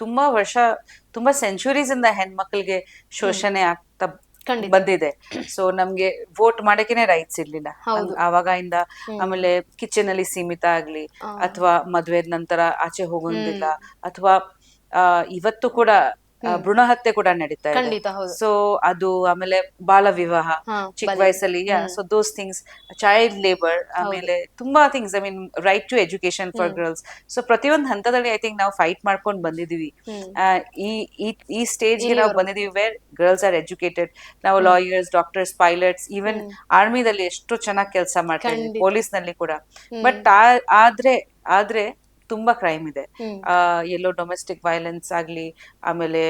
ತುಂಬಾ ವರ್ಷ, ತುಂಬಾ ಸೆಂಚುರೀಸ್ ಇಂದ ಹೆಣ್ಮಕ್ಳಿಗೆ ಶೋಷಣೆ ಆಗ್ತಾ ಖಂಡಿತ ಬಂದಿದೆ. ಸೊ ನಮ್ಗೆ ವೋಟ್ ಮಾಡಕ್ಕೇನೆ ರೈಟ್ಸ್ ಇರ್ಲಿಲ್ಲ ಹೌದು. ಆವಾಗಿಂದ. ಹ್ಮ್. ಆಮೇಲೆ ಕಿಚನ್ ಅಲ್ಲಿ ಸೀಮಿತ ಆಗ್ಲಿ, ಆ, ಅಥವಾ ಮದ್ವೆ ನಂತರ ಆಚೆ ಹೋಗೋದಿಲ್ಲ, ಹ್ಮ್ ಅಥವಾ ಇವತ್ತು ಕೂಡ ಹ್ಮ್ ಭ್ರೂಣ ಹತ್ಯೆ ಕೂಡ ನಡೀತಾ ಇದೆ. ಖಂಡಿತ ಹೌದು. ಸೊ ಅದು, ಆಮೇಲೆ ಬಾಲ ವಿವಾಹ ಹಾ ಚಿಕ್ಕ ಬಂದಿದೆ. ವಯಸ್ಸಲ್ಲಿ, hmm so those things, child labour, ಹೌದು. ಆಮೇಲೆ ತುಂಬಾ things, I mean right to education for hmm girls. So ಪ್ರತಿಯೊಂದು ಹಂತದಲ್ಲಿ ಐ ಥಿಂಕ್ ನಾವು ಫೈಟ್ ಮಾಡ್ಕೊಂಡು ಬಂದಿದೀವಿ. ಹ್ಮ್ ಆ, ಈ ಈ ಈ ಸ್ಟೇಜ್ಗೆ ನಾವು ಇಲ್ಲಿವರೆಗೂ. ಬಂದಿದೀವಿ ವೇರ್ ಗರ್ಲ್ಸ್ ಆರ್ ಎಜುಕೇಟೆಡ್. ನಾವು ಹ್ಮ್ ಲಾಯರ್ಸ್, ಡಾಕ್ಟರ್ಸ್, ಪೈಲಟ್ಸ್, ಈವನ್ ಹ್ಮ್ ಆರ್ಮಿದಲ್ಲಿ ಎಷ್ಟು ಚೆನ್ನಾಗಿ ಕೆಲಸ ಮಾಡ್ತಾ ಇದ್ವಿ, ಖಂಡಿತ. ಪೊಲೀಸ್ ನಲ್ಲಿ ಕೂಡ. ಹ್ಮ್ ಬಟ್ ಆದ್ರೆ ತುಂಬಾ ಕ್ರೈಮ್ ಇದೆ. ಹ್ಮ್ ಎಲ್ಲೋ ಡೊಮೆಸ್ಟಿಕ್ ವೈಲೆನ್ಸ್ ಆಗ್ಲಿ, ಆಮೇಲೆ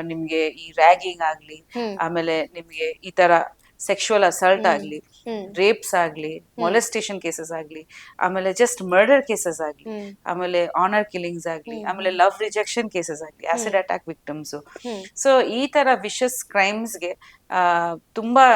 ನಿಮ್ಗೆ ಈ ರ್ಯಾಗಿಂಗ್ ಆಗ್ಲಿ, ಹ್ಮ್ ಆಮೇಲೆ ನಿಮ್ಗೆ ಈ ತರ ಸೆಕ್ಷುವಲ್ ಅಸಾಲ್ಟ್ ಹ್ಮ್ ಆಗ್ಲಿ, ಹ್ಮ್ ರೇಪ್ಸ್ ಆಗ್ಲಿ, ಹ್ಮ್ ಮೊಲೆಸ್ಟೇಷನ್ ಕೇಸಸ್ ಆಗ್ಲಿ, ಆಮೇಲೆ ಜಸ್ಟ್ ಮರ್ಡರ್ ಕೇಸಸ್ ಆಗ್ಲಿ, ಹ್ಮ್ ಆಮೇಲೆ ಆನರ್ ಕಿಲ್ಲಿಂಗ್ಸ್ ಆಗ್ಲಿ, ಹ್ಮ್ ಆಮೇಲೆ ಲವ್ ರಿಜೆಕ್ಷನ್ ಕೇಸಸ್ ಆಗ್ಲಿ, ಹ್ಮ್ ಆಸಿಡ್ ಅಟ್ಯಾಕ್ ವಿಕ್ಟಿಮ್ಸ್. ಹ್ಮ್ ಸೊ ಈ ತರ ವಿಶಸ್ ಕ್ರೈಮ್ಸ್ಗೆ ತುಂಬಾ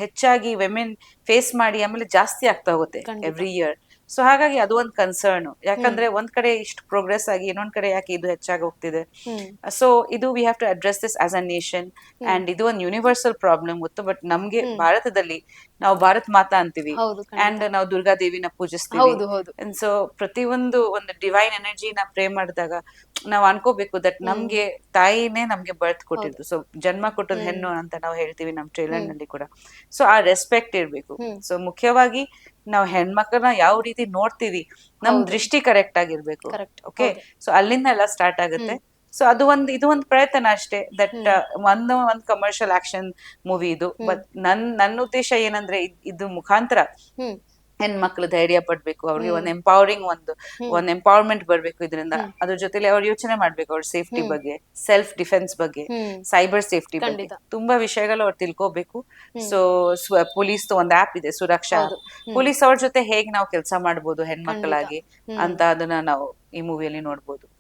ಹೆಚ್ಚಾಗಿ ವೆಮೆನ್ ಫೇಸ್ ಮಾಡಿ ಆಮೇಲೆ ಜಾಸ್ತಿ ಆಗ್ತಾ ಹೋಗುತ್ತೆ ಖಂಡಿತ. Every year. ಸೊ ಹಾಗಾಗಿ ಅದು ಒಂದು ಕನ್ಸರ್ನ್. ಹ್ಮ್ ಯಾಕಂದ್ರೆ ಒಂದ್ ಕಡೆ ಇಷ್ಟು ಪ್ರೋಗ್ರೆಸ್ ಆಗಿ ಇನ್ನೊಂದ್ ಕಡೆ ಯಾಕೆ ಇದು ಹೆಚ್ಚಾಗಿ ಹೋಗ್ತಿದೆ. ಹ್ಮ್ ಸೊ ಇದು we have to address this as a nation. Hmm and ಇದು ಒಂದು ಯೂನಿವರ್ಸಲ್ ಪ್ರಾಬ್ಲಮ್ ಗೊತ್ತು. ಬಟ್ ನಮ್ಗೆ ಹ್ಮ್ ಭಾರತದಲ್ಲಿ ನಾವು ಭಾರತ್ ಮಾತಾ ಅಂತೀವಿ, ಹೌದು ಅಂಡ್ ಖಂಡಿತ. ನಾವು ದುರ್ಗಾದೇವಿನ ಪೂಜಿಸ್ತೀವಿ. ಹೌದು ಹೌದು. ಅಂಡ್ ಸೊ ಪ್ರತಿಯೊಂದು ಒಂದು ಡಿವೈನ್ ಎನರ್ಜಿನ ಪ್ರೇ ಮಾಡಿದಾಗ ನಾವು ಅನ್ಕೋಬೇಕು ದಟ್ ಹ್ಮ್ ನಮ್ಗೆ ತಾಯಿನೇ ನಮ್ಗೆ ಬರ್ತ್ ಹೌದು. ಕೊಟ್ಟಿದ್ದು. ಸೊ ಜನ್ಮ ಕೊಟ್ಟದ್ ಹ್ಮ್ ಹೆಣ್ಣು ಅಂತ ನಾವು ಹೇಳ್ತೀವಿ ನಮ್ ಟ್ರೈಲರ್ ಹ್ಮ್ ನಲ್ಲಿ ಕೂಡ. ಸೊ ಆ ರೆಸ್ಪೆಕ್ಟ್ ಇರ್ಬೇಕು. ಹ್ಮ್ ಸೊ ಮುಖ್ಯವಾಗಿ ನಾವು ಹೆಣ್ಮಕ್ಳನ್ನ ಯಾವ ರೀತಿ ನೋಡ್ತೀವಿ, ನಮ್ ಹೌದು ದೃಷ್ಟಿ ಕರೆಕ್ಟ್ ಆಗಿರ್ಬೇಕು. ಕರೆಕ್ಟ್. ಓಕೆ, ಹೌದು. ಸೊ ಅಲ್ಲಿಂದ ಎಲ್ಲ ಸ್ಟಾರ್ಟ್ ಆಗುತ್ತೆ. ಹ್ಮ್ ಸೊ ಅದು ಇದು ಒಂದು ಪ್ರಯತ್ನ ಅಷ್ಟೇ. ದಟ್ ಹ್ಮ್ ಒಂದು ಕಮರ್ಷಿಯಲ್ ಆಕ್ಷನ್ ಮೂವಿ ಇದು. ಹ್ಮ್ ಬಟ್ ನನ್ನ ಉದ್ದೇಶ ಏನಂದ್ರೆ ಇದು ಮುಖಾಂತರ ಹ್ಮ್ ಹೆಣ್ಮಕ್ಳು ಧೈರ್ಯ ಪಡ್ಬೇಕು, ಅವ್ರಿಗೆ ಹ್ಮ್ ಒಂದು ಎಂಪವರಿಂಗ್, ಹ್ಮ್ ಒಂದು ಎಂಪವರ್ಮೆಂಟ್ ಬರ್ಬೇಕು ಇದರಿಂದ. ಹ್ಮ್ ಅದ್ರ ಜೊತೆಲಿ ಅವ್ರು ಯೋಚನೆ ಮಾಡ್ಬೇಕು ಅವ್ರ ಸೇಫ್ಟಿ ಹ್ಮ್ ಬಗ್ಗೆ, ಸೆಲ್ಫ್ ಡಿಫೆನ್ಸ್ ಬಗ್ಗೆ, ಹ್ಮ್ ಸೈಬರ್ ಸೇಫ್ಟಿ ಬಗ್ಗೆ, ಖಂಡಿತ. ತುಂಬಾ ವಿಷಯಗಳು ಅವ್ರು ತಿಳ್ಕೋಬೇಕು. ಹ್ಮ್ ಸೊ ಪೊಲೀಸ್ ಒಂದು ಆಪ್ ಇದೆ, ಸುರಕ್ಷಾ ಹೌದು. ಆಪ್. ಹ್ಮ್ ಪೊಲೀಸ್ ಅವ್ರ ಜೊತೆ ಹೇಗ್ ನಾವು ಕೆಲಸ ಮಾಡ್ಬೋದು ಖಂಡಿತ. ಹೆಣ್ಮಕ್ಳಾಗಿ ಹ್ಮ್ ಅಂತ ಅದನ್ನ ನಾವು ಈ ಮೂವಿಯಲ್ಲಿ ನೋಡ್ಬೋದು.